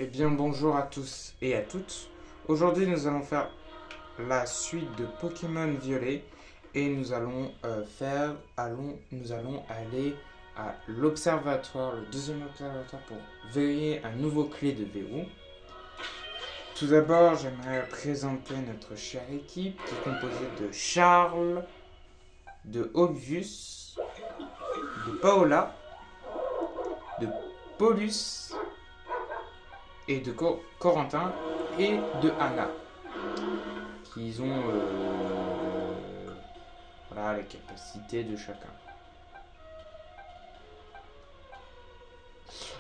Eh bien bonjour à tous et à toutes. Aujourd'hui nous allons faire la suite de Pokémon Violet et nous allons aller à l'observatoire, le deuxième observatoire pour vérifier un nouveau clé de verrou. Tout d'abord j'aimerais présenter notre chère équipe qui est composée de Charles, de Obvious, de Paola, de Paulus et de Corentin et de Anna. Ils ont voilà, les capacités de chacun.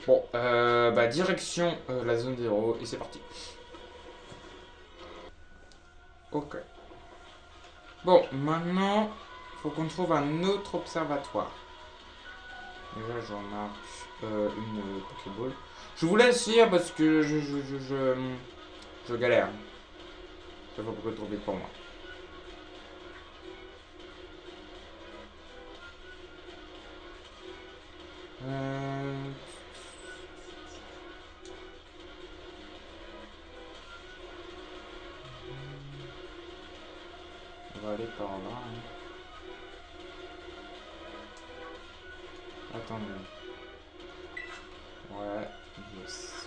Bon, direction la zone 0 et c'est parti. Ok. Bon, maintenant, faut qu'on trouve un autre observatoire. Déjà, j'en marque une Pokéball. Je vous laisse lire parce que je galère. Ça va beaucoup trop vite pour moi. Euh... On va aller par là. Hein. Attendez. Ouais, yes.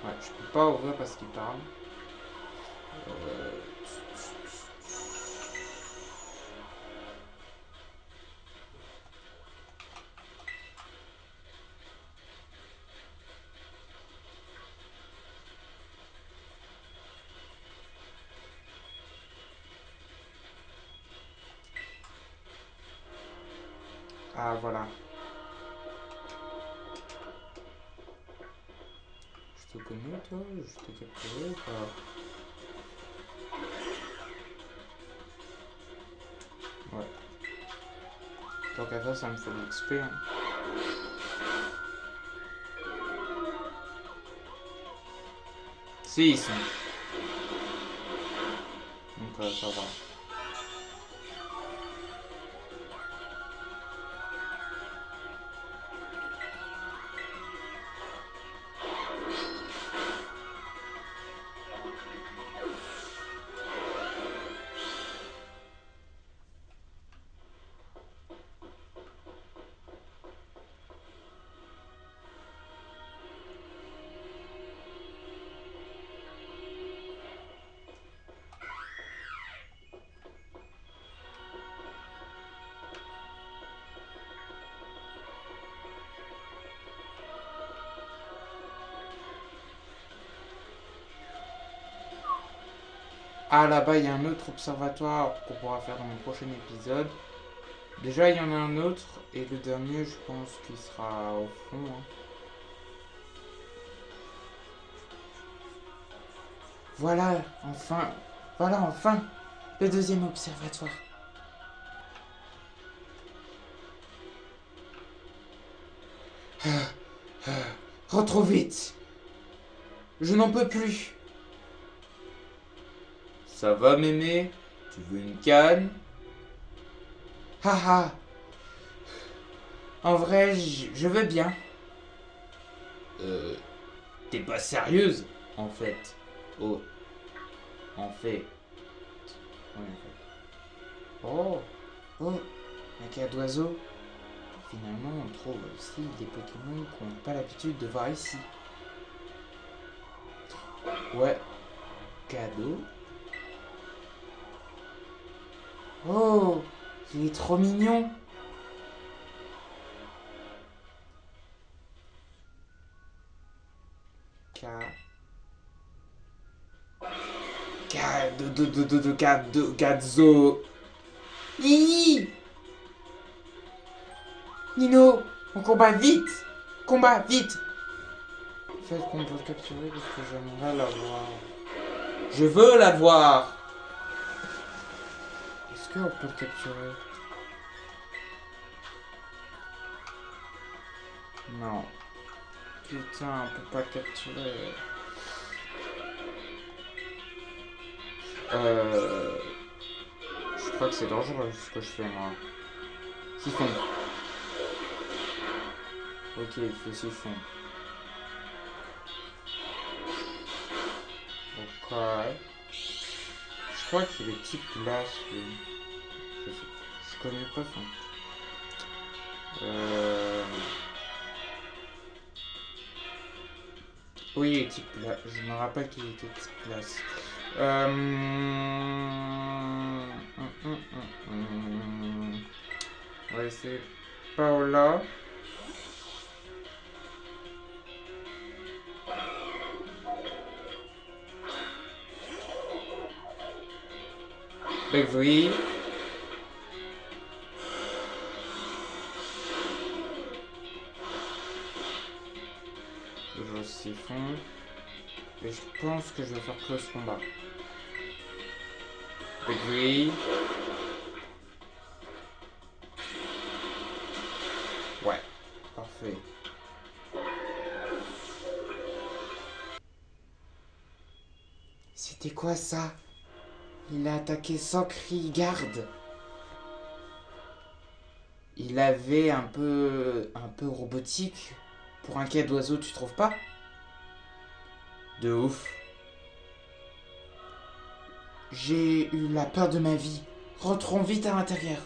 Ouais, je peux pas ouvrir parce qu'il parle. Euh... Ah, voilà. Je te connais, toi? Je t'ai capturé ou pas? Ouais. Tant qu'à faire, ça me fait de l'XP. Hein. Si, ils sont. Donc, ça va. Ah, là-bas, il y a un autre observatoire qu'on pourra faire dans mon prochain épisode. Déjà, il y en a un autre, et le dernier, je pense qu'il sera au fond. Hein. Voilà, enfin. Voilà, enfin. Le deuxième observatoire. Rentre vite. Je n'en peux plus. Ça va, mémé? Tu veux une canne? Haha. En vrai, je veux bien. Euh. T'es pas sérieuse? En fait. Oh. En fait. Oui, en fait. Oh. Oh. Un cas d'oiseau. Finalement, on trouve aussi des Pokémon qu'on n'a pas l'habitude de voir ici. Ouais. Cadeau. Oh. Il est trop mignon. K. Gazzo. Hi. Nino, on combat vite. Combat vite. Faites qu'on peut le capturer parce que j'aimerais la voir. Je veux la voir. Est-ce qu'on peut le capturer? Non. Putain, on peut pas le capturer. Je crois que c'est dangereux ce que je fais moi. Siphon. Ok, il fait siphon. Ok. Je crois qu'il est type glace. Je connais pas son. Oui, type glace. Je me rappelle qu'il était type glace. Ouais, c'est Paola. Beverly. Toujours siphon. Et je pense que je vais faire close combat. Beverly. Ouais, parfait. C'était quoi ça? Il a attaqué sans cri garde. Il avait un peu robotique. Pour un quai d'oiseau, tu trouves pas? De ouf. J'ai eu la peur de ma vie. Rentrons vite à l'intérieur.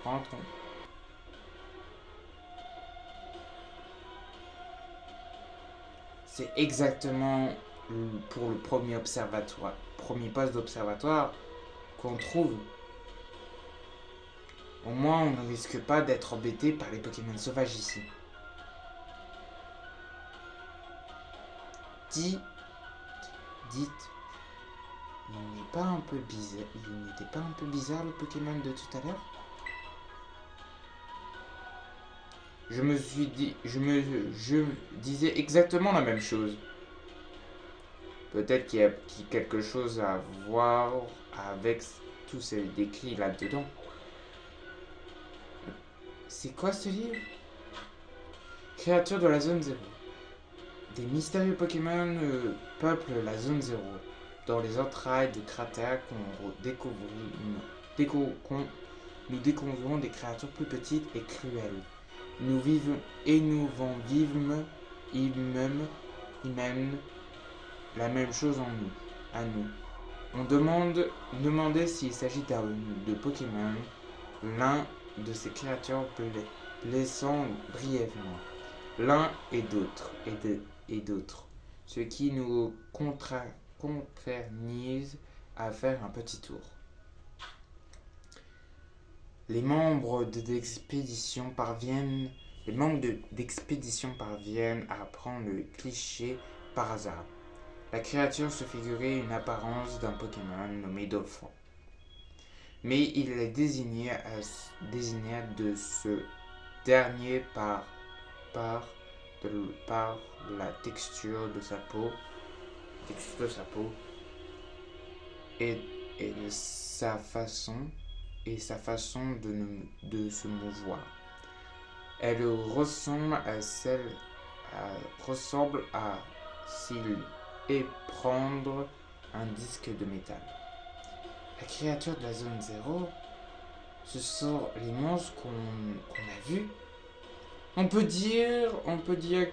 Rentrons. C'est exactement pour le premier observatoire, premier poste d'observatoire qu'on trouve. Au moins, on ne risque pas d'être embêté par les Pokémon sauvages ici. Dites, il n'est pas un peu bizarre. Il n'était pas un peu bizarre le Pokémon de tout à l'heure? Je disais exactement la même chose. Peut-être qu'il y a quelque chose à voir avec tous ces décrits là-dedans. C'est quoi ce livre? Créatures de la zone 0. Des mystérieux Pokémon peuplent la zone 0. Dans les entrailles de cratères nous découvrons des créatures plus petites et cruelles. Nous vivons même la même chose à nous. On demandait s'il s'agit de Pokémon, l'un de ces créatures blessant brièvement. L'un et d'autres. Ce qui nous contraignise à faire un petit tour. Les membres d'expédition parviennent à apprendre le cliché par hasard. La créature se figurait une apparence d'un Pokémon nommé Dauphin. Mais il est désigné de ce dernier par la texture de sa peau et sa façon de se mouvoir. Elle ressemble à s'il éprendre un disque de métal. La créature de la zone 0, ce sont les monstres qu'on a vus. On peut dire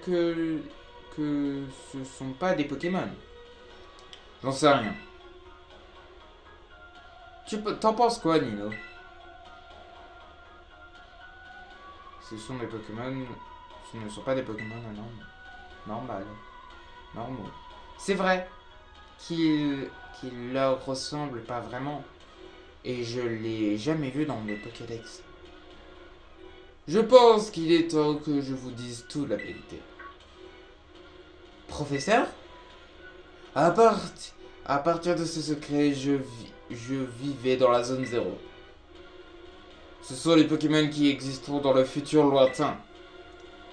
que ce sont pas des Pokémon. J'en sais rien. T'en penses quoi, Nino? Ce sont des Pokémon. Ce ne sont pas des Pokémon normaux. C'est vrai qu'ils leur ressemblent pas vraiment. Et je l'ai jamais vu dans le Pokédex. Je pense qu'il est temps que je vous dise toute la vérité. Professeur? À partir de ce secret, je vivais dans la zone 0. Ce sont les Pokémon qui existeront dans le futur lointain.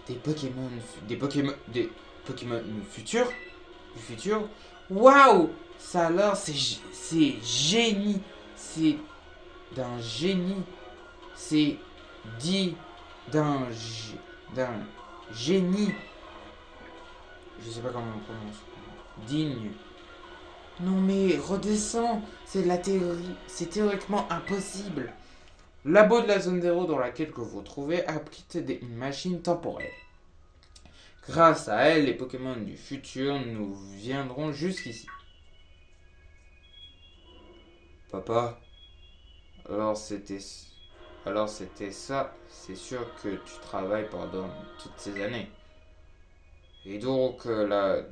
Des Pokémon futurs? Du futur? Waouh! Ça alors, c'est génie. C'est d'un génie. C'est dit d'un génie. sais pas comment on prononce. Digne. Non mais redescends, c'est la théorie, c'est théoriquement impossible. Le labo de la zone 0 dans laquelle que vous vous trouvez abrite une machine temporelle. Grâce à elle, les Pokémon du futur nous viendront jusqu'ici. Papa, alors c'était ça, c'est sûr que tu travailles pendant toutes ces années. Et donc la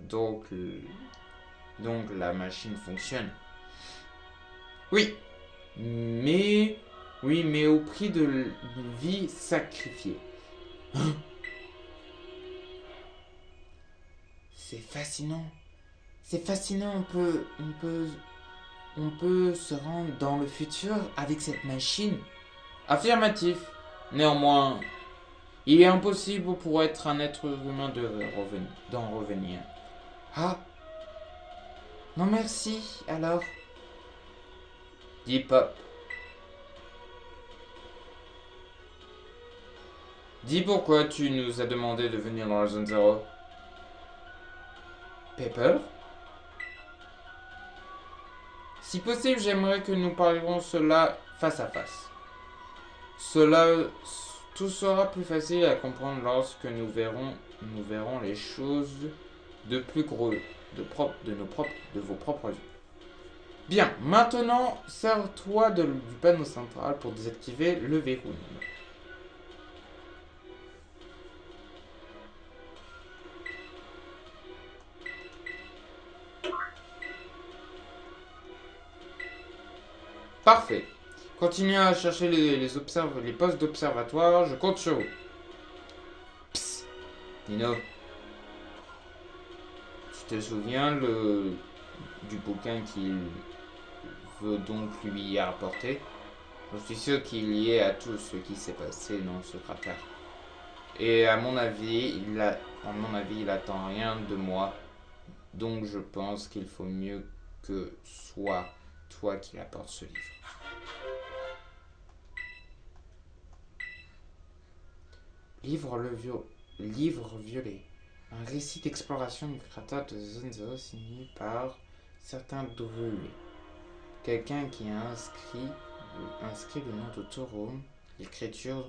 machine fonctionne. Oui, mais au prix d'une vie sacrifiée. C'est fascinant. C'est fascinant, on peut se rendre dans le futur avec cette machine. Affirmatif. Néanmoins, il est impossible pour être un être humain d'en revenir. Ah. Non merci, alors. Dis Pop. Dis pourquoi tu nous as demandé de venir dans la zone 0. Pepper? Si possible, j'aimerais que nous parlions cela face à face. Tout sera plus facile à comprendre lorsque nous verrons les choses de plus gros, de vos propres yeux. Bien, maintenant, sers-toi du panneau central pour désactiver le verrou. Parfait. Continuez à chercher les postes d'observatoire, je compte sur vous. Psst. Nino. Tu te souviens du bouquin qu'il veut donc lui apporter? Je suis sûr qu'il y est à tout ce qui s'est passé dans ce cratère. Et à mon avis, il attend rien de moi. Donc je pense qu'il faut mieux que soit toi qui apporte ce livre. Livre violet. Un récit d'exploration du cratère de Zone 0 signé par certains druides. Quelqu'un qui a inscrit le nom de Torum, l'écriture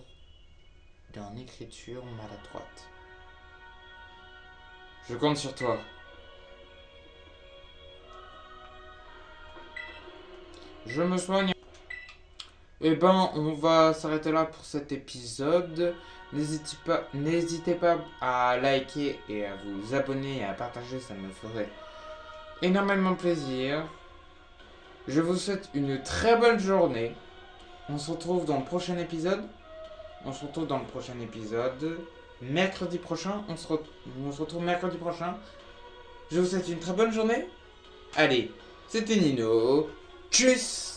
maladroite. Je compte sur toi. Je me soigne. Eh ben, on va s'arrêter là pour cet épisode. N'hésitez pas à liker et à vous abonner et à partager, ça me ferait énormément plaisir. Je vous souhaite une très bonne journée. On se retrouve dans le prochain épisode. Mercredi prochain. On se retrouve mercredi prochain. Je vous souhaite une très bonne journée. Allez, c'était Nino. Tchuss!